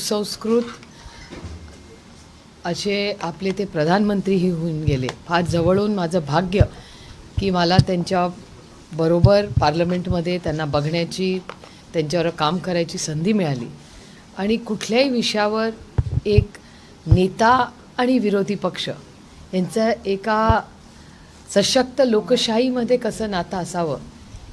सुसंस्कृत असे आपले ते प्रधानमंत्रीही होऊन गेले. फार जवळून माझं भाग्य की मला त्यांच्या बरोबर पार्लमेंटमध्ये त्यांना बघण्याची, त्यांच्यावर काम करायची संधी मिळाली. आणि कुठल्याही विषयावर एक नेता आणि विरोधी पक्ष यांचं एका सशक्त लोकशाहीमध्ये कसं नातं असावं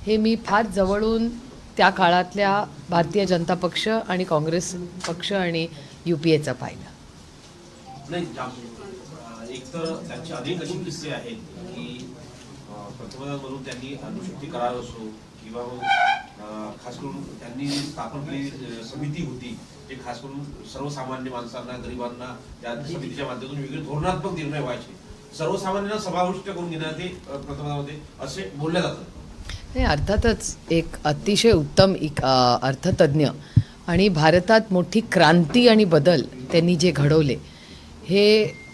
हे मी फार जवळून त्या काळातल्या भारतीय जनता पक्ष आणि काँग्रेस पक्ष आणि UPAचा पाहिला. नाही, एक तर त्यांचे अनेक असे किस्से आहेत की पंतप्रधान म्हणून त्यांनी अणुशक्ती करार असो किंवा खास करून त्यांनी स्थापन केलेली समिती होती जे खास करून सर्वसामान्य माणसांना, गरिबांना त्या समितीच्या माध्यमातून वेगळे धोरणात्मक निर्णय व्हायचे, सर्वसामान्यांना समाविष्ट करून घेण्यात ते पंतप्रधानामध्ये असे बोलल्या जातं. नाही, अर्थातच एक अतिशय उत्तम अर्थतज्ञ आणि भारतात मोठी क्रांती आणि बदल त्यांनी जे घडवले हे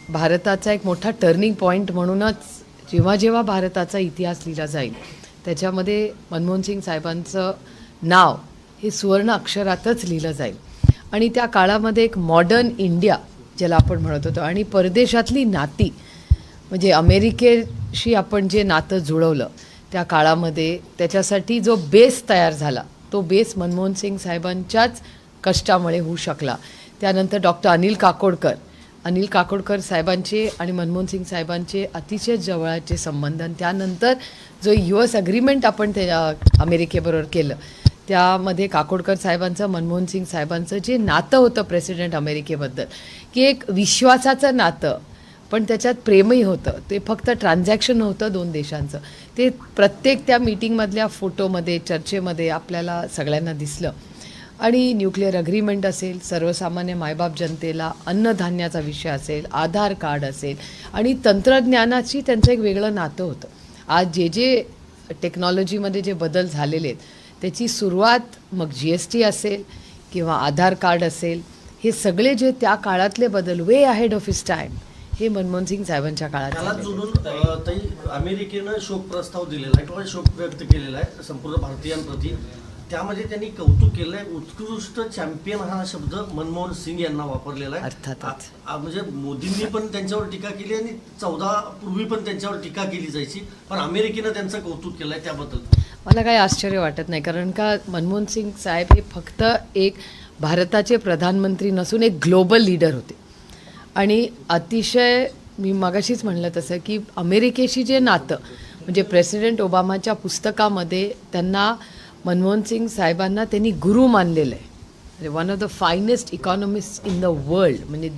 भारताचा एक मोठा टर्निंग पॉईंट म्हणूनच जेव्हा जेव्हा भारताचा इतिहास लिहिला जाईल त्याच्यामध्ये मनमोहन सिंग साहेबांचं नाव हे सुवर्ण अक्षरातच लिहिलं जाईल. आणि त्या काळामध्ये एक मॉडर्न इंडिया ज्याला आपण म्हणत होतो आणि परदेशातली नाती म्हणजे अमेरिकेशी आपण जे नातं जुळवलं त्या काळामध्ये त्याच्यासाठी जो बेस तयार झाला तो बेस मनमोहन सिंग साहेबांच्याच कष्टामुळे होऊ शकला. त्यानंतर डॉक्टर अनिल काकोडकर साहेबांचे आणि मनमोहन सिंग साहेबांचे अतिशय जवळचे संबंध आणि त्यानंतर जो US अग्रीमेंट आपण ते अमेरिकेबरोबर केलं त्यामध्ये काकोडकर साहेबांचं मनमोहन सिंग साहेबांचं जे नातं होतं प्रेसिडेंट अमेरिकेबद्दल की एक विश्वासाचं नातं पण त्याच्यात प्रेमही होतं. ते फक्त ट्रान्झॅक्शन नव्हतं दोन देशांचं, ते प्रत्येक त्या मीटिंगमधल्या फोटोमध्ये चर्चेमध्ये आपल्याला सगळ्यांना दिसलं. आणि न्यूक्लिअर अग्रीमेंट असेल, सर्वसामान्य मायबाप जनतेला अन्नधान्याचा विषय असेल, आधार कार्ड असेल आणि तंत्रज्ञानाची त्यांचं एक वेगळं नातं होतं. आज जे टेक्नॉलॉजीमध्ये जे बदल झालेले आहेत त्याची सुरुवात मग GST असेल किंवा आधार कार्ड असेल, हे सगळे जे त्या काळातले बदल way ahead of his time हे मनमोहन सिंग साहेबांच्या काळात त्याला जोडून अमेरिकेनं शोक प्रस्ताव दिलेला आहे किंवा शोक व्यक्त केलेला आहे संपूर्ण भारतीयांप्रती. त्यामध्ये त्यांनी कौतुक केलं आहे. उत्कृष्ट चॅम्पियन हा शब्द मनमोहन सिंग यांना वापरलेला आहे. अर्थातच म्हणजे मोदींनी पण त्यांच्यावर टीका केली आणि 14 पूर्वी पण त्यांच्यावर टीका केली जायची, पण अमेरिकेनं त्यांचं कौतुक केलं आहे. त्याबद्दल मला काही आश्चर्य वाटत नाही, कारण का मनमोहन सिंग साहेब हे फक्त एक भारताचे प्रधानमंत्री नसून एक ग्लोबल लीडर होते. आणि अतिशय मी मगाशीच म्हणलं तसं की अमेरिकेशी जे नातं म्हणजे प्रेसिडेंट ओबामाच्या पुस्तकामध्ये त्यांना मनमोहन सिंग साहेबांना त्यांनी गुरु मानलेलं आहे. म्हणजे one of the finest economist in the world. म्हणजे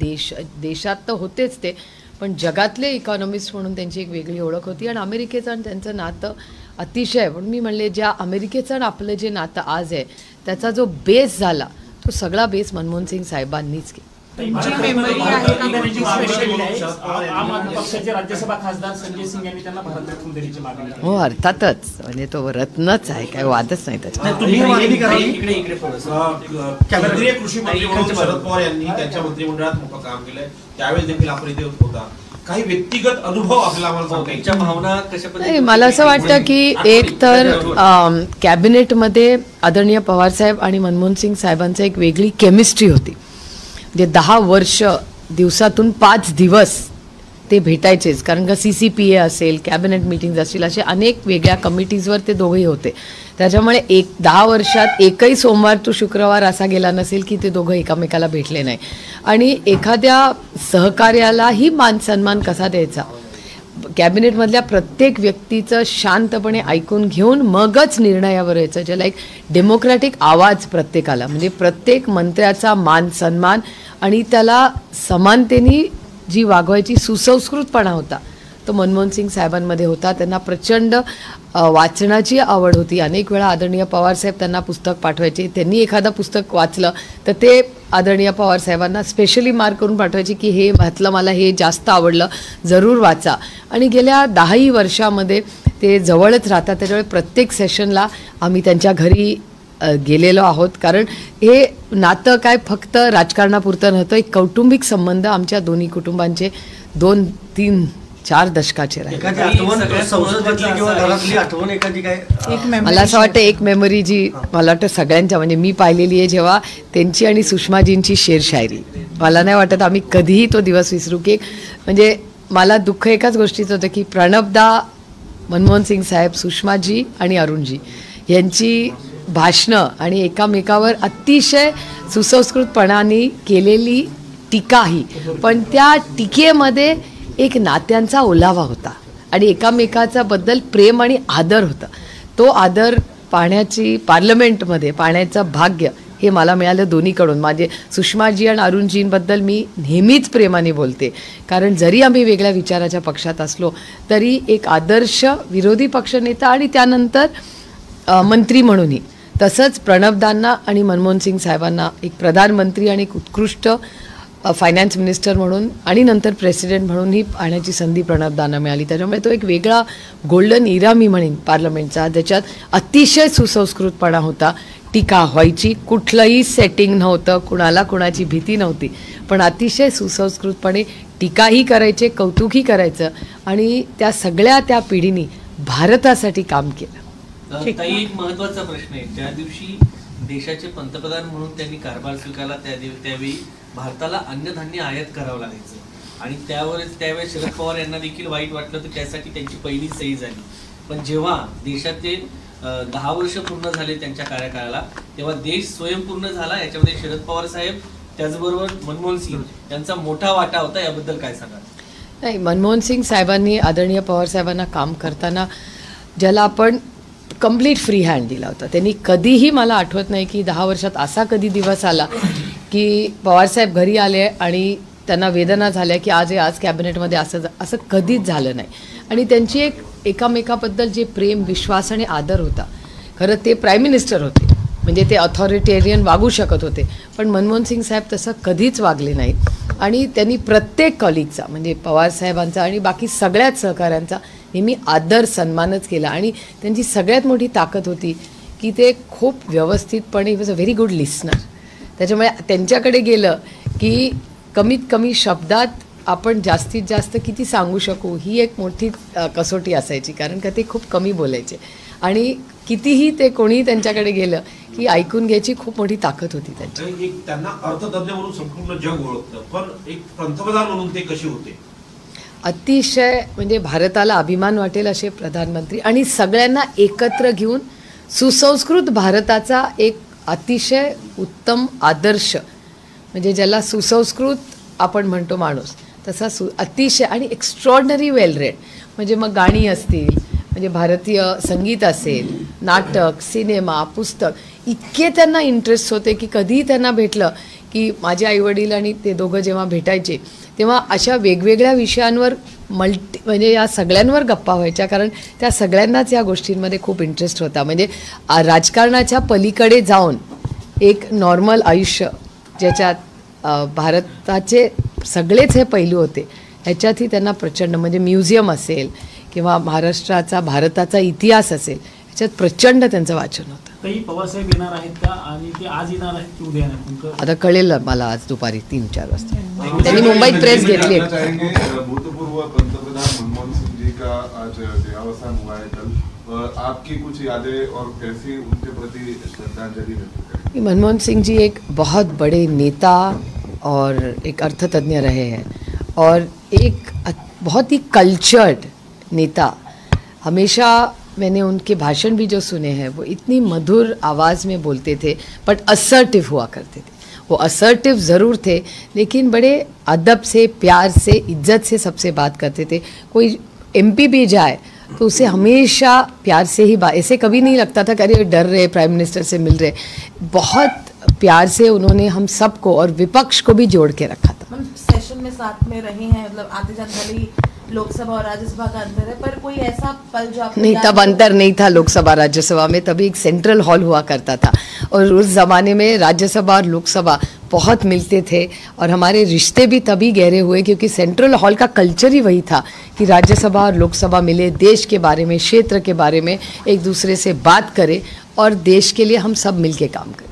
देशात तर होतेच ते, पण जगातले इकॉनॉमिस्ट म्हणून त्यांची एक वेगळी ओळख होती. आणि अमेरिकेचं आणि त्यांचं नातं अतिशय, पण मी म्हणले ज्या अमेरिकेचं आणि आपलं जे नातं आज आहे त्याचा जो बेस झाला तो सगळा बेस मनमोहन सिंग साहेबांनीच केला. राज्यसभा खासदार संजय सिंग यांनी त्यांना भारतरत्न देण्याची मागणी केली. हो, अर्थातच, म्हणजे तो रत्नच आहे, काही वादच नाही त्याच्यात. केंद्रीय कृषी मंत्री म्हणून शरद पवार यांनी त्यांच्या मंत्रिमंडळात मोठं काम केलंय, त्यावेळेस देखील आपण इथे होता. काही व्यक्तिगत अनुभव आपल्याला सांगायच्या भावना कशा पद्धतीने? मला असं वाटतं की एक तर कॅबिनेटमध्ये आदरणीय पवारसाहेब आणि मनमोहन सिंग साहेबांचं एक वेगळी केमिस्ट्री होती. म्हणजे 10 वर्ष दिवसातून 5 दिवस ते भेटायचेच, कारण का CCPA असेल, कॅबिनेट मीटिंग्ज असतील, असे अनेक वेगळ्या कमिटीजवर ते दोघेही होते. त्याच्यामुळे 10 वर्षात एकही सोमवार तो शुक्रवार असा गेला नसेल की ते दोघं एकमेकाला भेटले नाही. आणि एखाद्या सहकार्यालाही मान सन्मान कसा द्यायचा, कॅबिनेटमधल्या प्रत्येक व्यक्तीचं शांतपणे ऐकून घेऊन मगच निर्णयावर यायचं, ज्याला एक डेमोक्रॅटिक आवाज प्रत्येकाला, म्हणजे प्रत्येक मंत्र्याचा मान सन्मान आणि त्याला समानतेने जी वागवायची सुसंस्कृतपणा होता तो मनमोहन सिंग साहेबांमध्ये होता. त्यांना प्रचंड वाचनाची आवड होती. अनेक वेळा आदरणीय पवारसाहेब त्यांना पुस्तक पाठवायचे. त्यांनी एखादं पुस्तक वाचलं तर ते आदरणीय पवारसाहेबांना स्पेशली मार्क करून पाठवायचे की हे वाचलं, मला हे जास्त आवडलं, जरूर वाचा. आणि गेल्या 10 वर्षामध्ये ते जवळच राहतात, त्याच्यामुळे प्रत्येक सेशनला आम्ही त्यांच्या घरी गेलेलो आहोत. कारण हे नातं काय फक्त राजकारणापुरतं नव्हतं, एक कौटुंबिक संबंध आमच्या दोन्ही कुटुंबांचे 2-3 4 दशकाचे राहिले. एखादी आठवण संसदेतली किंवा घरातली आठवण एखादी काय मला असं वाटतं एक मेमरी जी मला वाटतं सगळ्यांच्या म्हणजे मी पाहिलेली आहे जेव्हा त्यांची आणि सुषमाजींची शेरशायरी, मला नाही वाटत आम्ही कधीही तो दिवस विसरू. की म्हणजे मला दुःख एकाच गोष्टीचं होतं की प्रणबदा, मनमोहन सिंग साहेब, सुषमाजी आणि अरुणजी यांची भाषणं आणि एकामेकावर अतिशय सुसंस्कृतपणाने केलेली टीकाही, पण त्या टीकेमध्ये एक नात्यांचा ओलावा होता आणि एकामेकाचा बद्दल प्रेम आणि आदर होता. तो आदर पाहण्याची पार्लमेंटमध्ये पाहण्याचं भाग्य हे मला मिळालं दोन्हीकडून. माझे सुषमाजी आणि अरुणजींबद्दल मी नेहमीच प्रेमाने बोलते, कारण जरी आम्ही वेगळ्या विचाराच्या पक्षात असलो तरी एक आदर्श विरोधी पक्षनेता आणि त्यानंतर मंत्री म्हणूनही, तसंच प्रणबदांना आणि मनमोहन सिंग साहेबांना एक प्रधानमंत्री आणि एक उत्कृष्ट फायनान्स मिनिस्टर म्हणून आणि नंतर प्रेसिडेंट म्हणूनही पाहण्याची संधी प्रणबदांना मिळाली. त्याच्यामुळे तो एक वेगळा गोल्डन इरा मी म्हणेन पार्लमेंटचा, ज्याच्यात अतिशय सुसंस्कृतपणा होता. टीका व्हायची, कुठलंही सेटिंग नव्हतं, कुणाला कुणाची भीती नव्हती, पण अतिशय सुसंस्कृतपणे टीकाही करायचे, कौतुकही करायचं आणि त्या पिढीने भारतासाठी काम केलं. ताई, एक महत्त्वाचा प्रश्न आहे. ज्या दिवशी देशाचे पंतप्रधान म्हणून त्यांनी कारभार स्वीकारला त्यावेळी भारताला अन्नधान्य आयात करावं लागायचं आणि त्यावेळेस शरद पवार यांना देखील वाईट वाटलं, तर त्यासाठी त्यांची पहिली सही झाली. पण जेव्हा देशाचे 10 वर्ष पूर्ण झाले त्यांच्या कार्यकाळाला, तेव्हा देश स्वयंपूर्ण झाला. याच्यामध्ये शरद पवार साहेब त्याचबरोबर मनमोहन सिंग यांचा मोठा वाटा होता. याबद्दल काय सांगाल? नाही, मनमोहन सिंग साहेबांनी आदरणीय पवार साहेबांना काम करताना ज्याला आपण कंप्लीट फ्री हँड दिला होता, त्यांनी कधीही, मला आठवत नाही की 10 वर्षात असा कधी दिवस आला की पवारसाहेब घरी आले आणि त्यांना वेदना झाल्या की आज कॅबिनेटमध्ये असं कधीच झालं नाही. आणि त्यांची एकामेकाबद्दल जे प्रेम, विश्वास आणि आदर होता. खरं ते प्राईम मिनिस्टर होते, म्हणजे ते अथॉरिटेरियन वागू शकत होते, पण मनमोहन सिंग साहेब तसं कधीच वागले नाही. आणि त्यांनी प्रत्येक कॉलिगचा, म्हणजे पवारसाहेबांचा आणि बाकी सगळ्याच सहकाऱ्यांचा नेहमी आदर, सन्मानच केला. आणि त्यांची सगळ्यात मोठी ताकद होती की ते खूप व्यवस्थितपणे, was a very good listener. त्याच्यामुळे त्यांच्याकडे गेलं की कमीत कमी शब्दात आपण जास्तीत जास्त किती सांगू शकू ही एक मोठी कसोटी असायची, कारण का ते खूप कमी बोलायचे आणि कितीही ते कोणीही त्यांच्याकडे गेलं की ऐकून घ्यायची खूप मोठी ताकद होती त्यांची. एक त्यांना अर्थतज्ञ म्हणून संपूर्ण जग ओळखतं, पण एक पंतप्रधान म्हणून ते कसे होते? अतिशय, म्हणजे भारताला अभिमान वाटेल असे प्रधानमंत्री आणि सगळ्यांना एकत्र घेऊन सुसंस्कृत भारताचा एक अतिशय उत्तम आदर्श, म्हणजे ज्याला सुसंस्कृत आपण म्हणतो माणूस, तसा अतिशय आणि एक्स्ट्रॉर्डनरी वेल रेड, म्हणजे मग गाणी असतील, म्हणजे भारतीय संगीत असेल, नाटक, सिनेमा, पुस्तक, इतके त्यांना इंटरेस्ट होते की कधीही त्यांना भेटलं की माझे आईवडील आणि ते दोघं जेव्हा भेटायचे तेव्हा अशा वेगवेगळ्या विषयांवर म्हणजे या सगळ्यांवर गप्पा व्हायच्या, कारण त्या सगळ्यांनाच या गोष्टींमध्ये खूप इंटरेस्ट होता. म्हणजे राजकारणाच्या पलीकडे जाऊन एक नॉर्मल आयुष्य ज्याच्यात भारताचे सगळेच हे पैलू होते, ह्याच्यातही त्यांना प्रचंड, म्हणजे म्युझियम असेल किंवा भारताचा इतिहास असेल, ह्याच्यात प्रचंड त्यांचं वाचन होतं. ताई, पवारसाहेब येणार आहेत का आणि ते आज येणार आहेत की उद्या येणार? आता कळेल मला आज दुपारी 3-4 वाजता. त्यांनी मुंबईत प्रेस घेतली. भूतपूर्व पंतप्रधान मनमोहन सिंह जी का आज देहावसान हुआ है कल, आपकी कुछ यादें और कैसी उनके प्रति श्रद्धांजलि व्यक्त करें? मनमोहन सिंह जी एक बहुत बड़े नेता और एक अर्थतज्ञ रहे हैं और एक बहुत ही कल्चर्ड नेता. हमेशा मैंने उनके भाषण भी जो सुने हैं वो इतनी मधुर आवाज़ में बोलते थे, बट असर्टिव हुआ करते थे. वो असर्टिव ज़रूर थे लेकिन बड़े अदब से, प्यार से, इज्जत से सबसे बात करते थे. कोई MP भी जाए तो उसे हमेशा प्यार से ही ऐसे कभी नहीं लगता था कि अरे डर रहे प्राइम मिनिस्टर से मिल रहे. बहुत प्यार से उन्होंने हम सबको और विपक्ष को भी जोड़ के रखा था. सेशन में साथ में रहे हैं, मतलब आते जाते भले ही लोकसभा और राज्यसभा का अंतर है, पर कोई ऐसा पल जो आपको नहीं, तब अंतर नहीं था लोकसभा राज्यसभा में. तभी एक सेंट्रल हॉल हुआ करता था और उस ज़माने में राज्यसभा और लोकसभा बहुत मिलते थे और हमारे रिश्ते भी तभी गहरे हुए क्योंकि सेंट्रल हॉल का कल्चर ही वही था कि राज्यसभा और लोकसभा मिले, देश के बारे में, क्षेत्र के बारे में एक दूसरे से बात करें और देश के लिए हम सब मिलके काम करें.